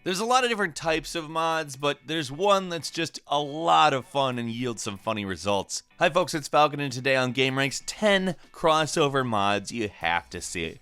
There's a lot of different types of mods, but there's one that's just a lot of fun and yields some funny results. Hi folks, it's Falcon, and today on gameranx, 10 crossover mods you have to see.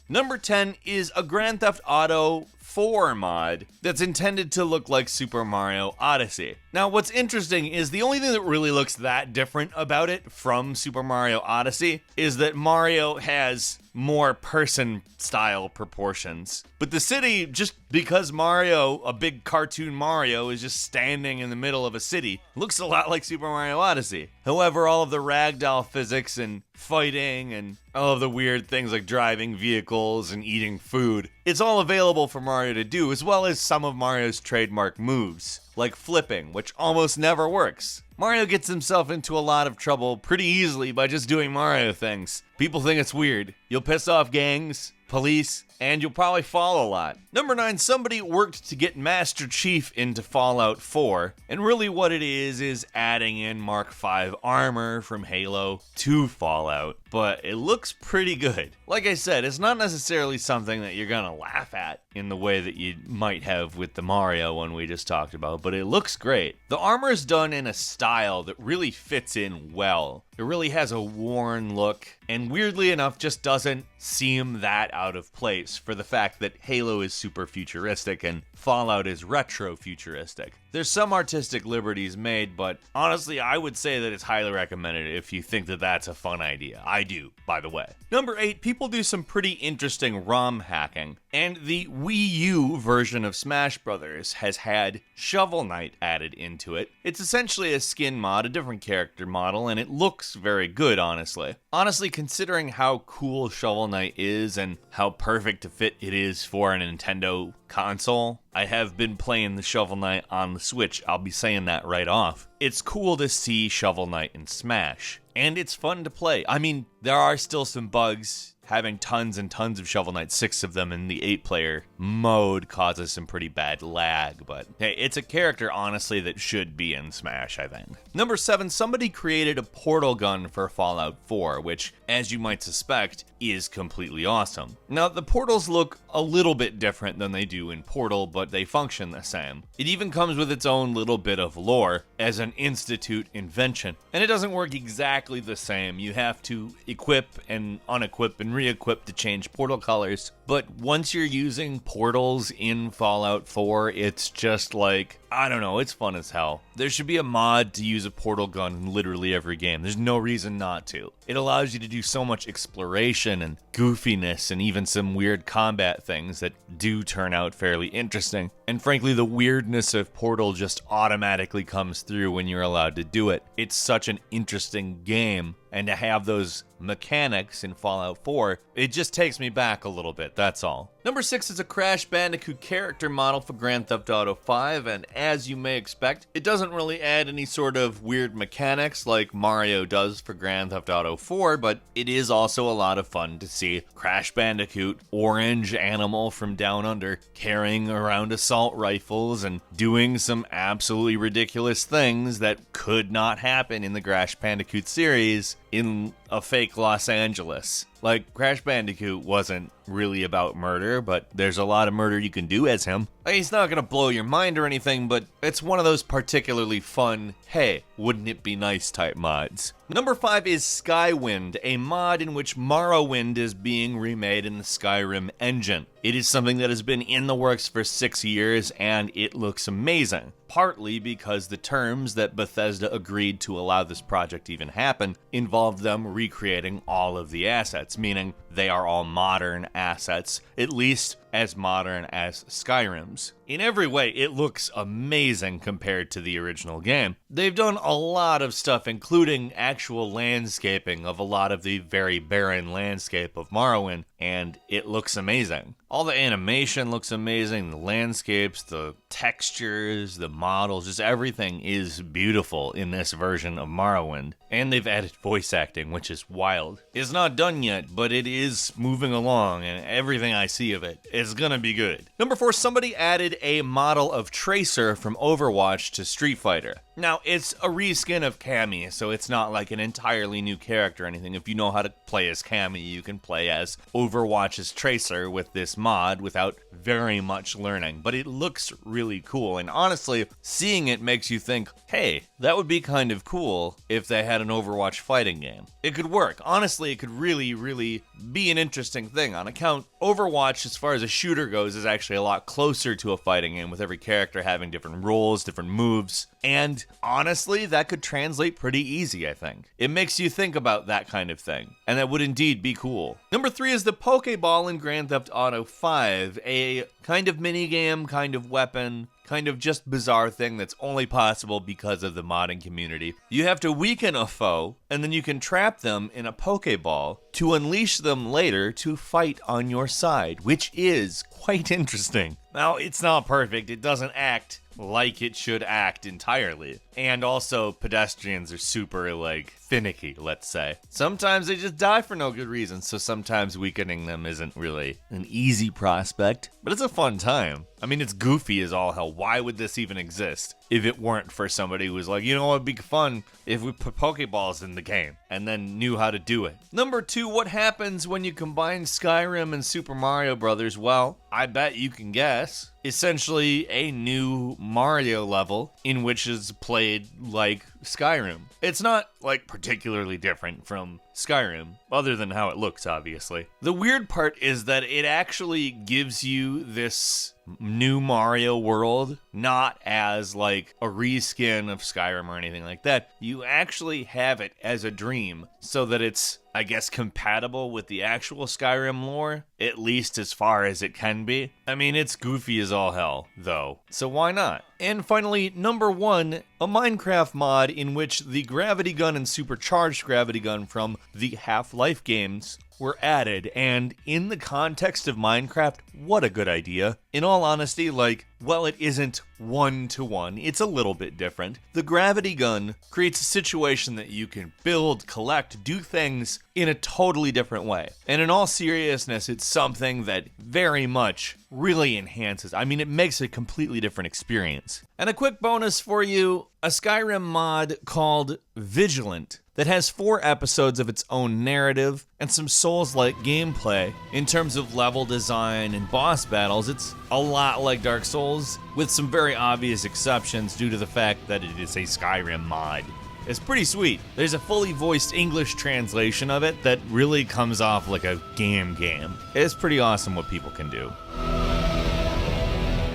Number 10 is a Grand Theft Auto 4 mod that's intended to look like Super Mario Odyssey. Now, what's interesting is the only thing that really looks that different about it from Super Mario Odyssey is that Mario has more person-style proportions. But the city, just because Mario, a big cartoon Mario, is just standing in the middle of a city, looks a lot like Super Mario Odyssey. However, all of the ragdoll physics and fighting and all of the weird things like driving vehicles and eating food, it's all available for Mario to do, as well as some of Mario's trademark moves, like flipping, which almost never works. Mario gets himself into a lot of trouble pretty easily by just doing Mario things. People think it's weird. You'll piss off gangs, police, and you'll probably fall a lot. Number 9, somebody worked to get Master Chief into Fallout 4, and really what it is adding in Mark V armor from Halo to Fallout, but it looks pretty good. Like I said, it's not necessarily something that you're gonna laugh at in the way that you might have with the Mario one we just talked about, but it looks great. The armor is done in a style that really fits in well. It really has a worn look, and weirdly enough, just doesn't seem that out of place for the fact that Halo is super futuristic and Fallout is retro futuristic. There's some artistic liberties made, but honestly, I would say that it's highly recommended if you think that that's a fun idea. I do, by the way. Number 8, people do some pretty interesting ROM hacking, and the Wii U version of Smash Bros. Has had Shovel Knight added into it. It's essentially a skin mod, a different character model, and it looks very good, honestly. Honestly, considering how cool Shovel Knight is and how perfect a fit it is for a Nintendo console, I have been playing the Shovel Knight on the Switch, I'll be saying that right off. It's cool to see Shovel Knight in Smash, and it's fun to play. I mean, there are still some bugs. Having tons and tons of Shovel Knight, 6 of them in the 8-player mode, causes some pretty bad lag, but hey, it's a character, honestly, that should be in Smash, I think. Number 7, somebody created a portal gun for Fallout 4, which, as you might suspect, is completely awesome. Now, the portals look a little bit different than they do in Portal, but they function the same. It even comes with its own little bit of lore as an Institute invention, and it doesn't work exactly the same. You have to equip and unequip and re-equip to change portal colors, but once you're using portals in Fallout 4, it's just like, I don't know, it's fun as hell. There should be a mod to use a portal gun in literally every game. There's no reason not to. It allows you to do so much exploration and goofiness and even some weird combat things that do turn out fairly interesting. And frankly, the weirdness of Portal just automatically comes through when you're allowed to do it. It's such an interesting game, and to have those mechanics in Fallout 4, it just takes me back a little bit, that's all. Number 6 is a Crash Bandicoot character model for Grand Theft Auto 5, and as you may expect, it doesn't really add any sort of weird mechanics like Mario does for Grand Theft Auto 4, but it is also a lot of fun to see Crash Bandicoot, orange animal from down under, carrying around assault rifles and doing some absolutely ridiculous things that could not happen in the Crash Bandicoot series in a fake Los Angeles. Like, Crash Bandicoot wasn't really about murder, but there's a lot of murder you can do as him. He's not gonna blow your mind or anything, but it's one of those particularly fun, hey, wouldn't it be nice type mods. Number 5 is Skywind, a mod in which Morrowind is being remade in the Skyrim engine. It is something that has been in the works for 6 years, and it looks amazing. Partly because the terms that Bethesda agreed to allow this project to even happen involved them recreating all of the assets, meaning they are all modern assets, at least as modern as Skyrim's. In every way, it looks amazing compared to the original game. They've done a lot of stuff, including actual landscaping of a lot of the very barren landscape of Morrowind, and it looks amazing. All the animation looks amazing, the landscapes, the textures, the models, just everything is beautiful in this version of Morrowind. And they've added voice acting, which is wild. It's not done yet, but it is moving along, and everything I see of it is gonna be good. Number 4, somebody added a model of Tracer from Overwatch to Street Fighter. Now, it's a reskin of Cammy, so it's not like an entirely new character or anything. If you know how to play as Cammy, you can play as Overwatch Overwatch's Tracer with this mod without very much learning, but it looks really cool, and honestly, seeing it makes you think, hey, that would be kind of cool if they had an Overwatch fighting game. It could work. Honestly, it could really, really be an interesting thing. On account, Overwatch, as far as a shooter goes, is actually a lot closer to a fighting game, with every character having different roles, different moves, and honestly, that could translate pretty easy, I think. It makes you think about that kind of thing, and that would indeed be cool. Number 3 is the Pokeball in Grand Theft Auto 5, a kind of minigame, kind of weapon, kind of just bizarre thing that's only possible because of the modding community. You have to weaken a foe, and then you can trap them in a Pokeball to unleash them later to fight on your side, which is quite interesting. Now, it's not perfect. It doesn't act like it should act entirely. And also, pedestrians are super, finicky, let's say. Sometimes they just die for no good reason, so sometimes weakening them isn't really an easy prospect, but it's a fun time. I mean, it's goofy as all hell. Why would this even exist if it weren't for somebody who was like, you know what would be fun if we put Pokeballs in the game and then knew how to do it? Number 2, what happens when you combine Skyrim and Super Mario Brothers? Well, I bet you can guess. Essentially a new Mario level in which is played like Skyrim. It's not particularly different from Skyrim, other than how it looks, obviously. The weird part is that it actually gives you this new Mario world, not as a reskin of Skyrim or anything like that. You actually have it as a dream so that it's, I guess, compatible with the actual Skyrim lore, at least as far as it can be. I mean, it's goofy as all hell, though, so why not? And finally, number 1, a Minecraft mod in which the gravity gun and supercharged gravity gun from the Half-Life games were added, and in the context of Minecraft, what a good idea. In all honesty, it isn't one-to-one, it's a little bit different. The gravity gun creates a situation that you can build, collect, do things in a totally different way. And in all seriousness, it's something that very much really enhances. I mean, it makes a completely different experience. And a quick bonus for you, a Skyrim mod called Vigilant that has 4 episodes of its own narrative and some Souls-like gameplay. In terms of level design and boss battles, it's a lot like Dark Souls, with some very obvious exceptions due to the fact that it is a Skyrim mod. It's pretty sweet. There's a fully voiced English translation of it that really comes off like a game. It's pretty awesome what people can do.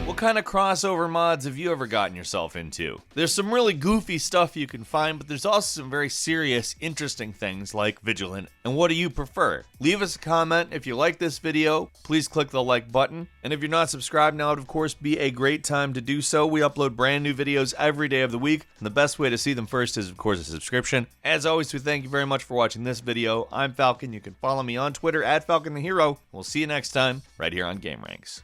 What kind of crossover mods have you ever gotten yourself into? There's some really goofy stuff you can find, but there's also some very serious, interesting things like Vigilant. And what do you prefer? Leave us a comment if you like this video. Please click the like button. And if you're not subscribed now, it would of course be a great time to do so. We upload brand new videos every day of the week, and the best way to see them first is of course a subscription. As always, we thank you very much for watching this video. I'm Falcon. You can follow me on Twitter at FalconTheHero. We'll see you next time right here on gameranx.